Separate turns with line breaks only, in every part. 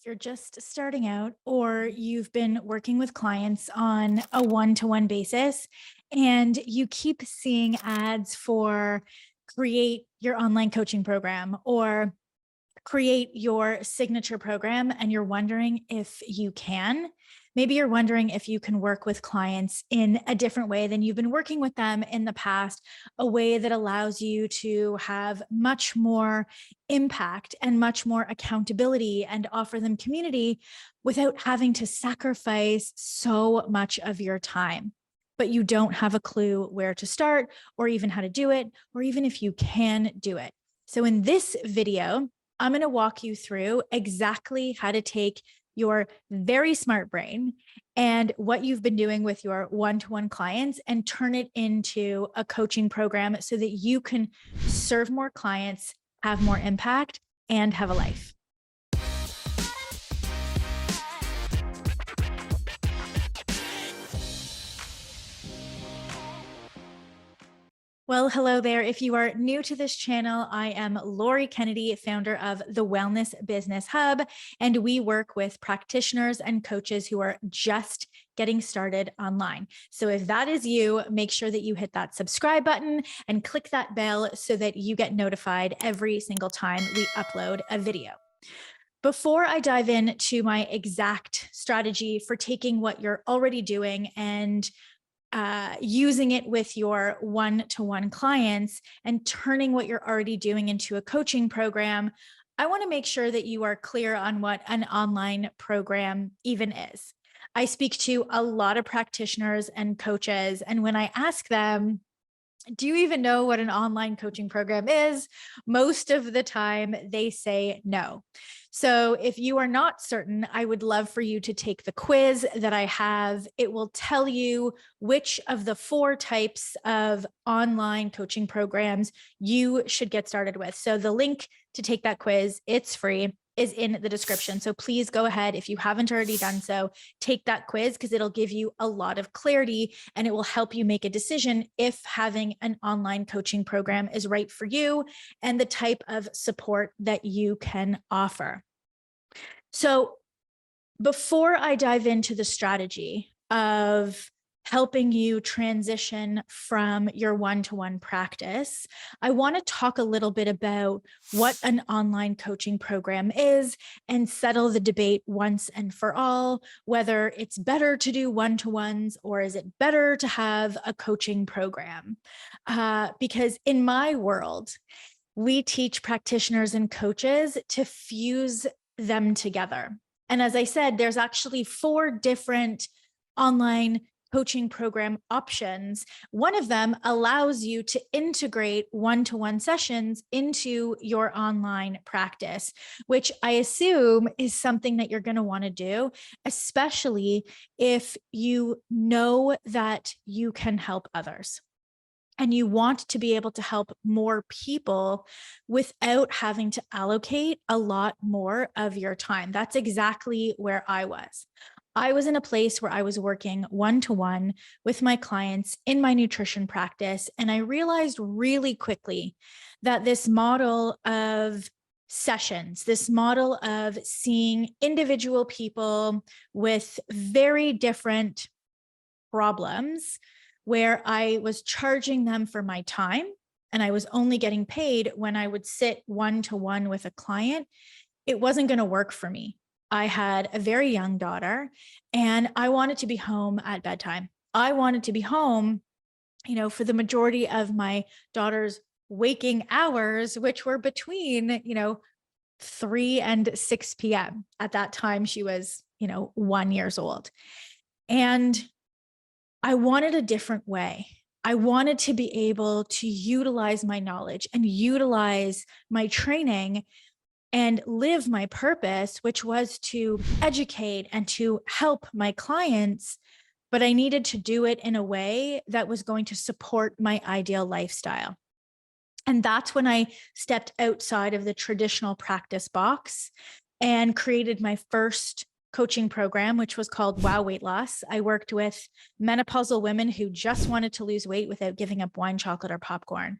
You're just starting out, or you've been working with clients on a one-to-one basis, and you keep seeing ads for create your online coaching program or create your signature program, and you're wondering if you can. Maybe you're wondering if you can work with clients in a different way than you've been working with them in the past, a way that allows you to have much more impact and much more accountability and offer them community without having to sacrifice so much of your time. But you don't have a clue where to start, or even how to do it, or even if you can do it. So in this video, I'm going to walk you through exactly how to take your very smart brain and what you've been doing with your one-to-one clients and turn it into a coaching program so that you can serve more clients, have more impact, and have a life. Well, hello there. If you are new to this channel, I am Lori Kennedy, founder of the Wellness Business Hub, and we work with practitioners and coaches who are just getting started online. So if that is you, make sure that you hit that subscribe button and click that bell so that you get notified every single time we upload a video. Before I dive into my exact strategy for taking what you're already doing and using it with your one-to-one clients and turning what you're already doing into a coaching program, I want to make sure that you are clear on what an online program even is. I speak to a lot of practitioners and coaches, and when I ask them, do you even know what an online coaching program is? Most of the time they say no. So if you are not certain, I would love for you to take the quiz that I have. It will tell you which of the 4 types of online coaching programs you should get started with. So the link to take that quiz, it's free, is in the description. So please go ahead, if you haven't already done so, take that quiz because it'll give you a lot of clarity and it will help you make a decision if having an online coaching program is right for you and the type of support that you can offer. So before I dive into the strategy of helping you transition from your one-to-one practice, I want to talk a little bit about what an online coaching program is and settle the debate once and for all, whether it's better to do one-to-ones or is it better to have a coaching program? Because in my world, we teach practitioners and coaches to fuse them together. And as I said, there's actually 4 different online coaching program options. One of them allows you to integrate one-to-one sessions into your online practice, which I assume is something that you're going to want to do, especially if you know that you can help others and you want to be able to help more people without having to allocate a lot more of your time. That's exactly where I was. I was in a place where I was working one-to-one with my clients in my nutrition practice, and I realized really quickly that this model of sessions, this model of seeing individual people with very different problems, where I was charging them for my time and I was only getting paid when I would sit one-to-one with a client, it wasn't going to work for me. I had a very young daughter and I wanted to be home at bedtime. I wanted to be home, for the majority of my daughter's waking hours, which were between, 3 and 6 p.m. At that time, she was, 1 year old. And I wanted a different way. I wanted to be able to utilize my knowledge and utilize my training and live my purpose, which was to educate and to help my clients. But I needed to do it in a way that was going to support my ideal lifestyle. And that's when I stepped outside of the traditional practice box and created my first coaching program, which was called Wow Weight Loss. I worked with menopausal women who just wanted to lose weight without giving up wine, chocolate, or popcorn.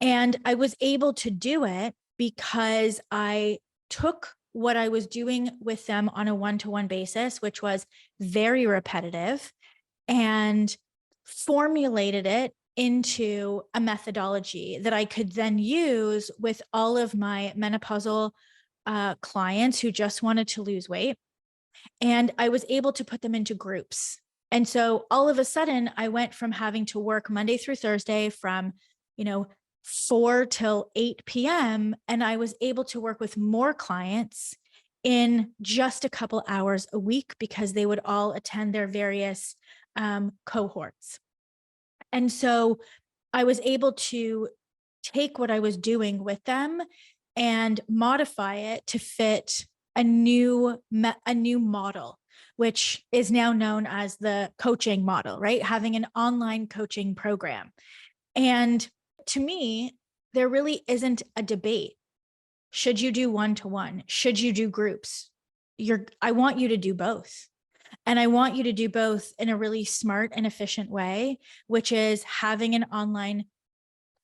And I was able to do it because I took what I was doing with them on a one-to-one basis, which was very repetitive, and formulated it into a methodology that I could then use with all of my menopausal clients who just wanted to lose weight. And I was able to put them into groups. And so all of a sudden, I went from having to work Monday through Thursday from, you know, 4 till 8 p.m. And I was able to work with more clients in just a couple hours a week because they would all attend their various cohorts. And so I was able to take what I was doing with them and modify it to fit a new model, which is now known as the coaching model, right? Having an online coaching program. And to me, there really isn't a debate. Should you do one-to-one? Should you do groups? I want you to do both. And I want you to do both in a really smart and efficient way, which is having an online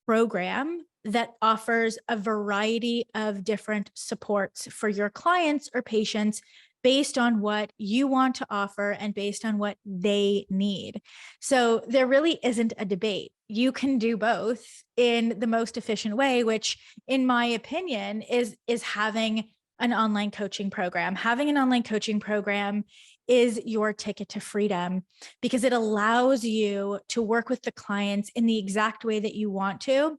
program that offers a variety of different supports for your clients or patients based on what you want to offer and based on what they need. So there really isn't a debate. You can do both in the most efficient way, which in my opinion is having an online coaching program. Having an online coaching program is your ticket to freedom because it allows you to work with the clients in the exact way that you want to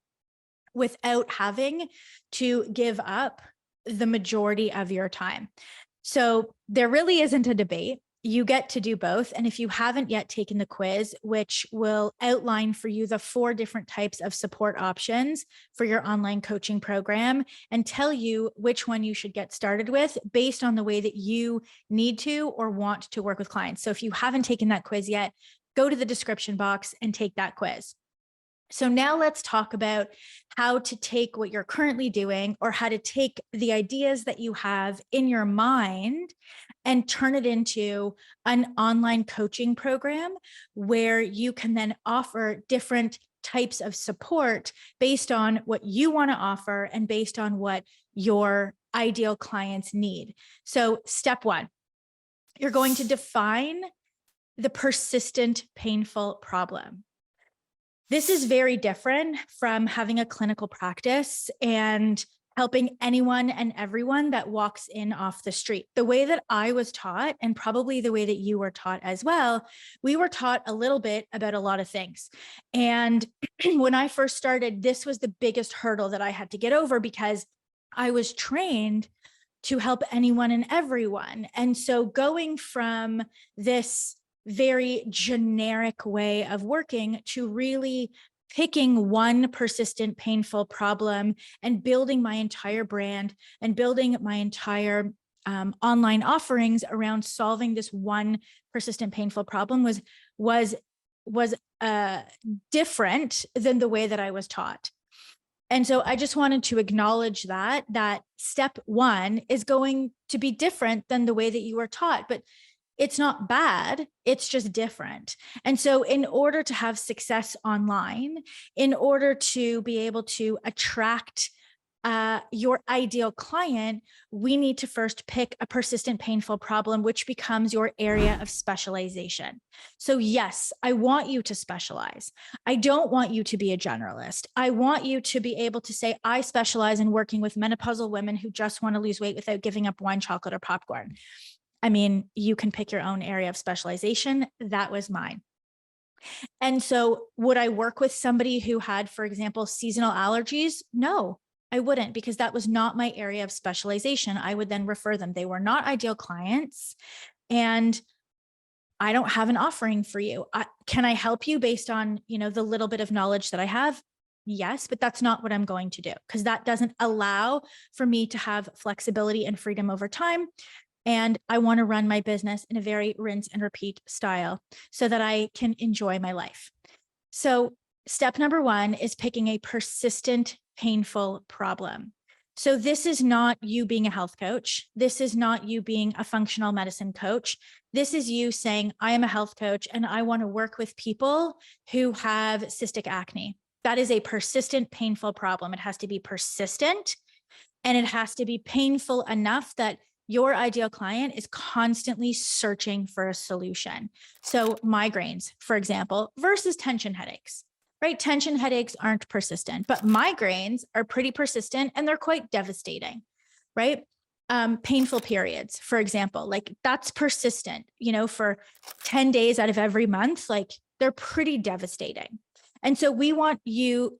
without having to give up the majority of your time. So there really isn't a debate. You get to do both. And if you haven't yet taken the quiz, which will outline for you the 4 different types of support options for your online coaching program and tell you which one you should get started with based on the way that you need to or want to work with clients. So if you haven't taken that quiz yet, go to the description box and take that quiz. So now let's talk about how to take what you're currently doing or how to take the ideas that you have in your mind and turn it into an online coaching program where you can then offer different types of support based on what you want to offer and based on what your ideal clients need. So step 1, you're going to define the persistent, painful problem. This is very different from having a clinical practice and helping anyone and everyone that walks in off the street. The way that I was taught, and probably the way that you were taught as well, we were taught a little bit about a lot of things. And when I first started, this was the biggest hurdle that I had to get over because I was trained to help anyone and everyone. And so going from this very generic way of working to really picking one persistent, painful problem and building my entire brand and building my entire online offerings around solving this one persistent, painful problem was different than the way that I was taught. And so I just wanted to acknowledge that step 1 is going to be different than the way that you were taught, but it's not bad. It's just different. And so in order to have success online, in order to be able to attract your ideal client, we need to first pick a persistent, painful problem, which becomes your area of specialization. So yes, I want you to specialize. I don't want you to be a generalist. I want you to be able to say, I specialize in working with menopausal women who just want to lose weight without giving up wine, chocolate, or popcorn. I mean, you can pick your own area of specialization. That was mine. And so would I work with somebody who had, for example, seasonal allergies? No, I wouldn't, because that was not my area of specialization. I would then refer them. They were not ideal clients. And I don't have an offering for you. Can I help you based on, the little bit of knowledge that I have? Yes, but that's not what I'm going to do because that doesn't allow for me to have flexibility and freedom over time. And I want to run my business in a very rinse and repeat style so that I can enjoy my life. So step number 1 is picking a persistent, painful problem. So this is not you being a health coach. This is not you being a functional medicine coach. This is you saying, I am a health coach and I want to work with people who have cystic acne. That is a persistent, painful problem. It has to be persistent. And it has to be painful enough that your ideal client is constantly searching for a solution. So migraines, for example, versus tension headaches, right? Tension headaches aren't persistent, but migraines are pretty persistent and they're quite devastating, right? Painful periods, for example, like that's persistent, for 10 days out of every month, like they're pretty devastating. And so I want you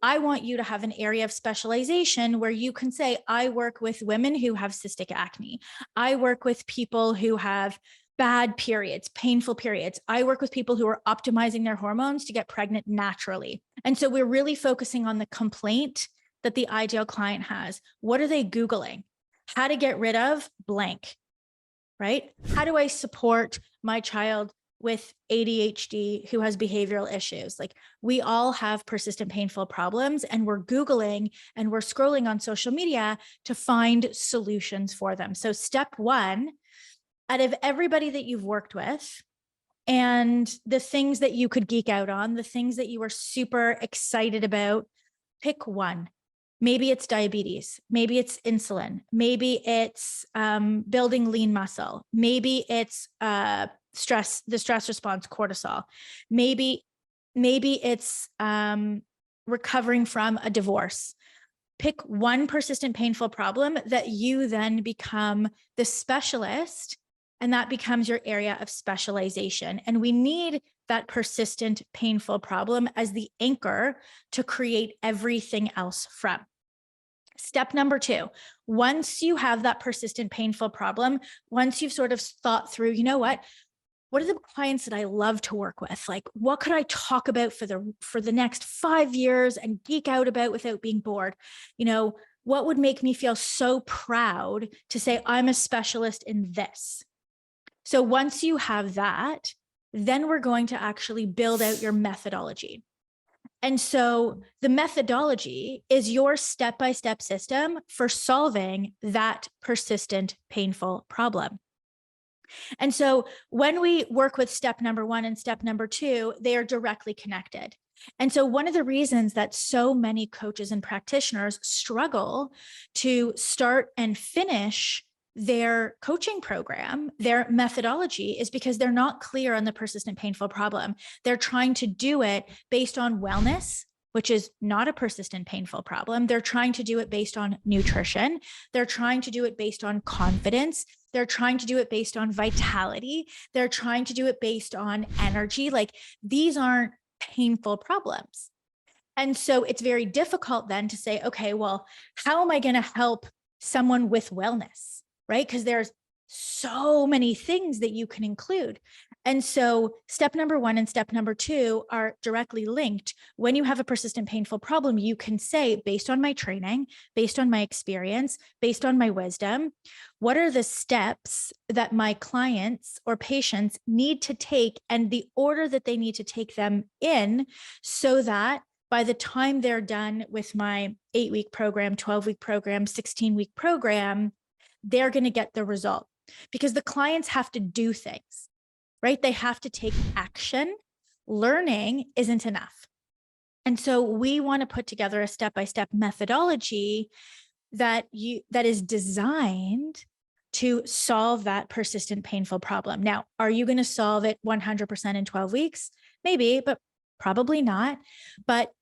to have an area of specialization where you can say, I work with women who have cystic acne. I work with people who have bad periods, painful periods. I work with people who are optimizing their hormones to get pregnant naturally. And so we're really focusing on the complaint that the ideal client has. What are they Googling? How to get rid of blank, right? How do I support my child with ADHD who has behavioral issues? Like we all have persistent painful problems and we're Googling and we're scrolling on social media to find solutions for them. So step one, out of everybody that you've worked with and the things that you could geek out on, the things that you were super excited about, pick one. Maybe it's diabetes. Maybe it's insulin. Maybe it's building lean muscle. Maybe it's the stress response, cortisol. Maybe it's recovering from a divorce. Pick one persistent painful problem that you then become the specialist, and that becomes your area of specialization. And we need that persistent painful problem as the anchor to create everything else from. Step number two, once you have that persistent painful problem, once you've sort of thought through, what are the clients that I love to work with? Like, what could I talk about for the next 5 years and geek out about without being bored? What would make me feel so proud to say I'm a specialist in this? So once you have that, then we're going to actually build out your methodology. And so the methodology is your step-by-step system for solving that persistent, painful problem. And so when we work with step number one and step number two, they are directly connected. And so one of the reasons that so many coaches and practitioners struggle to start and finish their coaching program, their methodology, is because they're not clear on the persistent painful problem. They're trying to do it based on wellness, which is not a persistent painful problem. They're trying to do it based on nutrition. They're trying to do it based on confidence. They're trying to do it based on vitality. They're trying to do it based on energy. Like these aren't painful problems. And so it's very difficult then to say, okay, well, how am I going to help someone with wellness? Right? Because there's so many things that you can include. And so step number one and step number two are directly linked. When you have a persistent painful problem, you can say, based on my training, based on my experience, based on my wisdom, what are the steps that my clients or patients need to take and the order that they need to take them in so that by the time they're done with my 8-week program, 12-week program, 16-week program, they're going to get the result, because the clients have to do things, right? They have to take action. Learning isn't enough. And so we want to put together a step-by-step methodology that is designed to solve that persistent painful problem. Now, are you going to solve it 100% in 12 weeks? Maybe, but probably not. But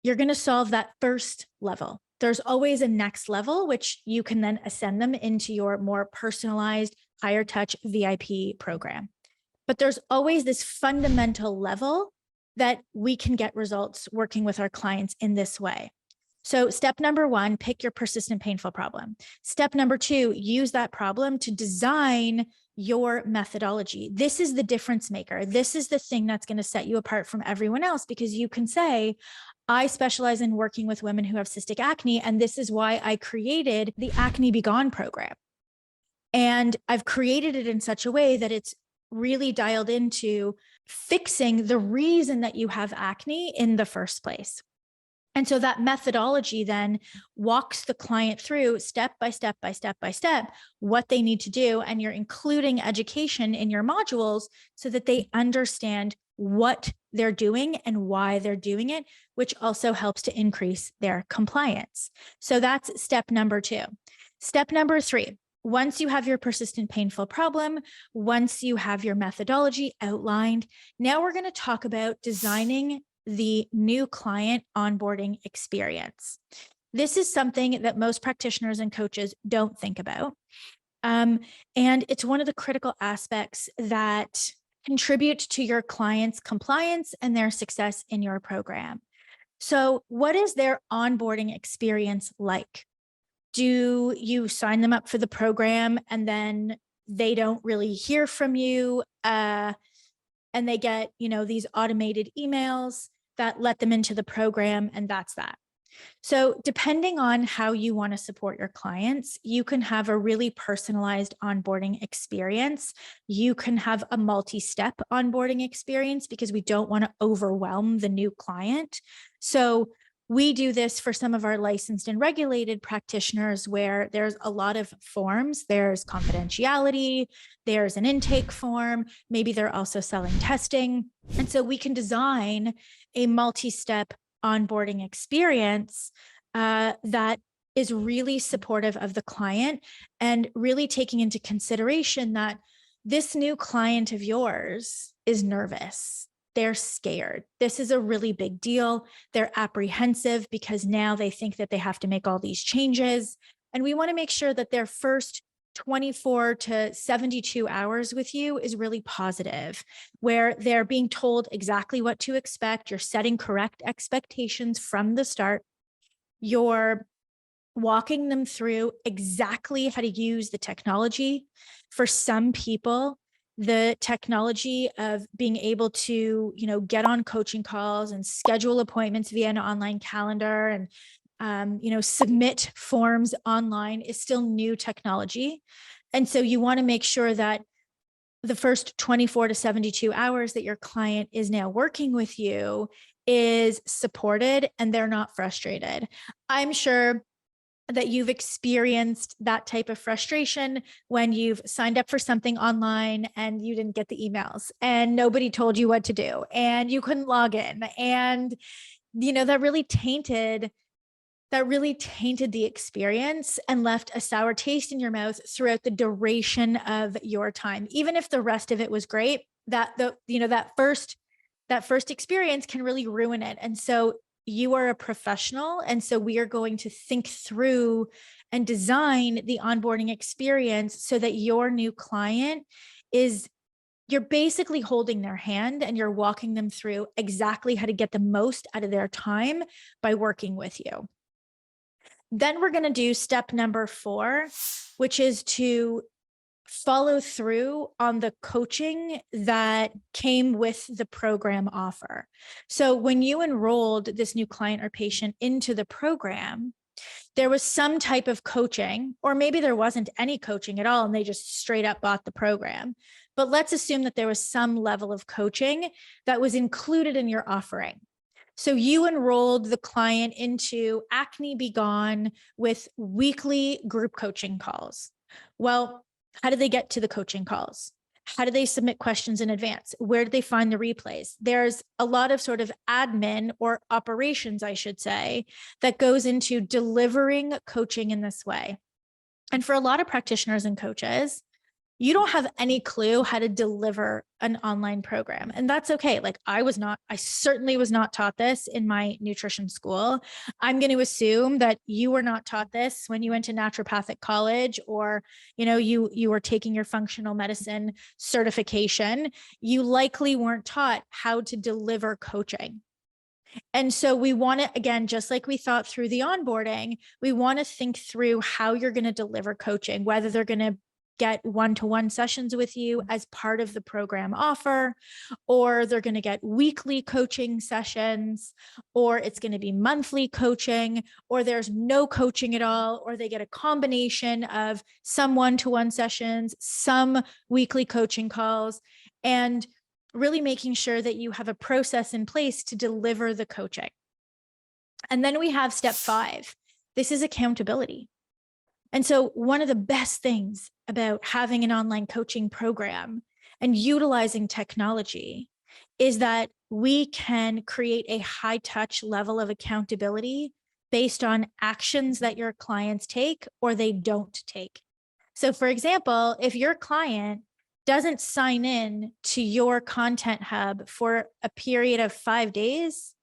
you're going to solve that first level. There's always a next level, which you can then ascend them into your more personalized, higher touch VIP program. But there's always this fundamental level that we can get results working with our clients in this way. So step number one, pick your persistent painful problem. Step number two, use that problem to design your methodology. This is the difference maker. This is the thing that's going to set you apart from everyone else, because you can say, I specialize in working with women who have cystic acne, and this is why I created the Acne Be Gone program. And I've created it in such a way that it's really dialed into fixing the reason that you have acne in the first place. And so that methodology then walks the client through step by step by step by step what they need to do. And you're including education in your modules so that they understand what they're doing and why they're doing it, which also helps to increase their compliance. So that's step number 2. Step number 3, once you have your persistent painful problem, once you have your methodology outlined, now we're going to talk about designing the new client onboarding experience. This is something that most practitioners and coaches don't think about. And it's one of the critical aspects that contribute to your clients' compliance and their success in your program. So, what is their onboarding experience like? Do you sign them up for the program and then they don't really hear from you? And they get, these automated emails that let them into the program, and that's that. So, depending on how you want to support your clients, you can have a really personalized onboarding experience. You can have a multi-step onboarding experience because we don't want to overwhelm the new client. So, we do this for some of our licensed and regulated practitioners where there's a lot of forms. There's confidentiality, there's an intake form, maybe they're also selling testing. And so we can design a multi-step onboarding experience that is really supportive of the client and really taking into consideration that this new client of yours is nervous. They're scared. This is a really big deal. They're apprehensive because now they think that they have to make all these changes. And we want to make sure that their first 24 to 72 hours with you is really positive, where they're being told exactly what to expect. You're setting correct expectations from the start. You're walking them through exactly how to use the technology. For some people, the technology of being able to, get on coaching calls and schedule appointments via an online calendar and submit forms online is still new technology. And so you want to make sure that the first 24 to 72 hours that your client is now working with you is supported and they're not frustrated. I'm sure that you've experienced that type of frustration when you've signed up for something online and you didn't get the emails and nobody told you what to do and you couldn't log in. And, that really tainted the experience and left a sour taste in your mouth throughout the duration of your time. Even if the rest of it was great, that first experience can really ruin it. And so you are a professional. And so we are going to think through and design the onboarding experience so that your new client you're basically holding their hand and you're walking them through exactly how to get the most out of their time by working with you. Then we're going to do step number 4, which is to follow through on the coaching that came with the program offer. So when you enrolled this new client or patient into the program, there was some type of coaching, or maybe there wasn't any coaching at all and they just straight up bought the program. But let's assume that there was some level of coaching that was included in your offering. So you enrolled the client into Acne Be Gone with weekly group coaching calls. Well, how do they get to the coaching calls? How do they submit questions in advance? Where do they find the replays? There's a lot of sort of admin or operations, I should say, that goes into delivering coaching in this way. And for a lot of practitioners and coaches, you don't have any clue how to deliver an online program. And that's okay. Like I certainly was not taught this in my nutrition school. I'm going to assume that you were not taught this when you went to naturopathic college or, you were taking your functional medicine certification. You likely weren't taught how to deliver coaching. And so we want to, again, just like we thought through the onboarding, we want to think through how you're going to deliver coaching, whether they're going to get one-to-one sessions with you as part of the program offer, or they're going to get weekly coaching sessions, or it's going to be monthly coaching, or there's no coaching at all, or they get a combination of some one-to-one sessions, some weekly coaching calls, and really making sure that you have a process in place to deliver the coaching. And then we have step 5. This is accountability. And so one of the best things about having an online coaching program and utilizing technology is that we can create a high touch level of accountability based on actions that your clients take or they don't take. So, for example, if your client doesn't sign in to your content hub for a period of 5 days,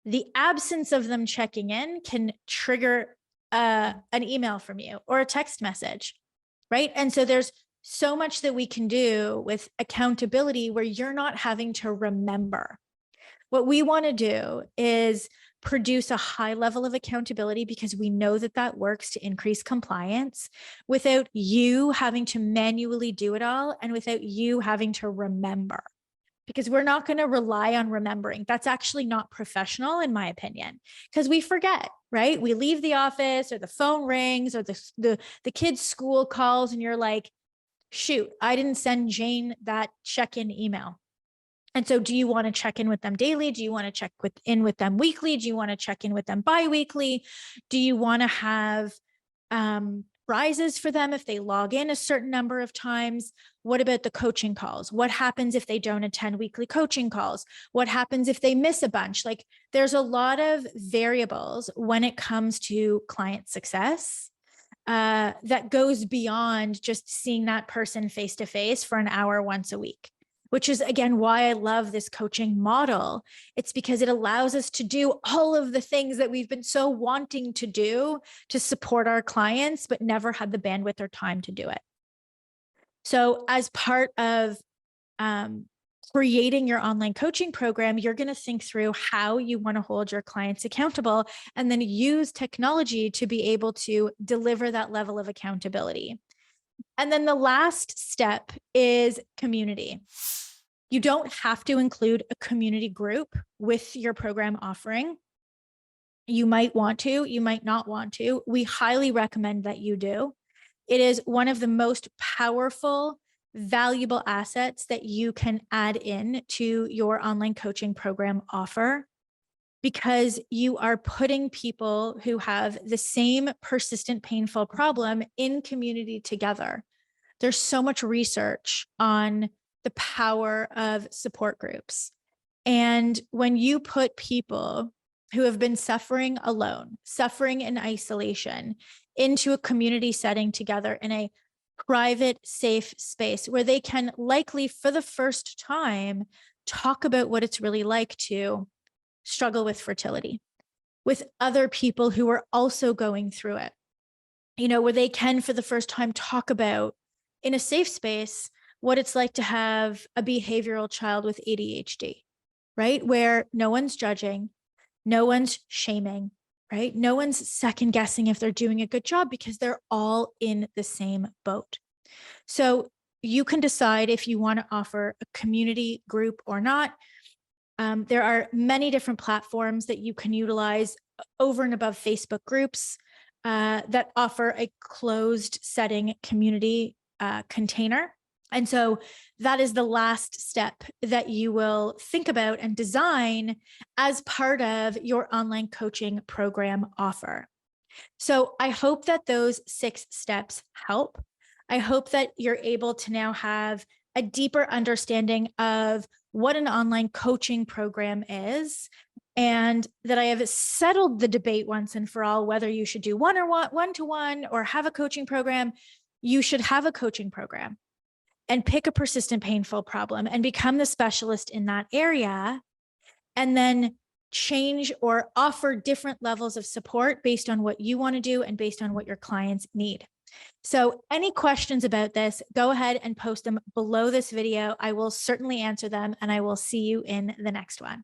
the absence of them checking in can trigger an email from you or a text message, right? And so there's so much that we can do with accountability where you're not having to remember. What we want to do is produce a high level of accountability because we know that that works to increase compliance without you having to manually do it all and without you having to remember, because we're not going to rely on remembering. That's actually not professional, in my opinion, because we forget, right? We leave the office or the phone rings or the kid's school calls and you're like, shoot, I didn't send Jane that check-in email. And so do you want to check in with them daily? Do you want to check in with them weekly? Do you want to check in with them bi-weekly? Do you want to have prizes for them if they log in a certain number of times? What about the coaching calls? What happens if they don't attend weekly coaching calls? What happens if they miss a bunch? Like, there's a lot of variables when it comes to client success that goes beyond just seeing that person face to face for an hour once a week, which is, again, why I love this coaching model. It's because it allows us to do all of the things that we've been so wanting to do to support our clients, but never had the bandwidth or time to do it. So as part of creating your online coaching program, you're going to think through how you want to hold your clients accountable and then use technology to be able to deliver that level of accountability. And then the last step is community. You don't have to include a community group with your program offering. You might want to, you might not want to. We highly recommend that you do. It is one of the most powerful, valuable assets that you can add in to your online coaching program offer, because you are putting people who have the same persistent, painful problem in community together. There's so much research on the power of support groups. And when you put people who have been suffering alone, suffering in isolation, into a community setting together in a private, safe space where they can likely for the first time talk about what it's really like to struggle with fertility with other people who are also going through it, where they can for the first time talk about in a safe space what it's like to have a behavioral child with ADHD, right? Where no one's judging, no one's shaming, right? No one's second guessing if they're doing a good job because they're all in the same boat. So you can decide if you want to offer a community group or not. There are many different platforms that you can utilize over and above Facebook groups that offer a closed setting community container. And so that is the last step that you will think about and design as part of your online coaching program offer. So I hope that those 6 steps help. I hope that you're able to now have a deeper understanding of what an online coaching program is, and that I have settled the debate once and for all whether you should do one-to-one or have a coaching program. You should have a coaching program and pick a persistent, painful problem and become the specialist in that area, and then change or offer different levels of support based on what you want to do and based on what your clients need. So any questions about this, go ahead and post them below this video. I will certainly answer them, and I will see you in the next one.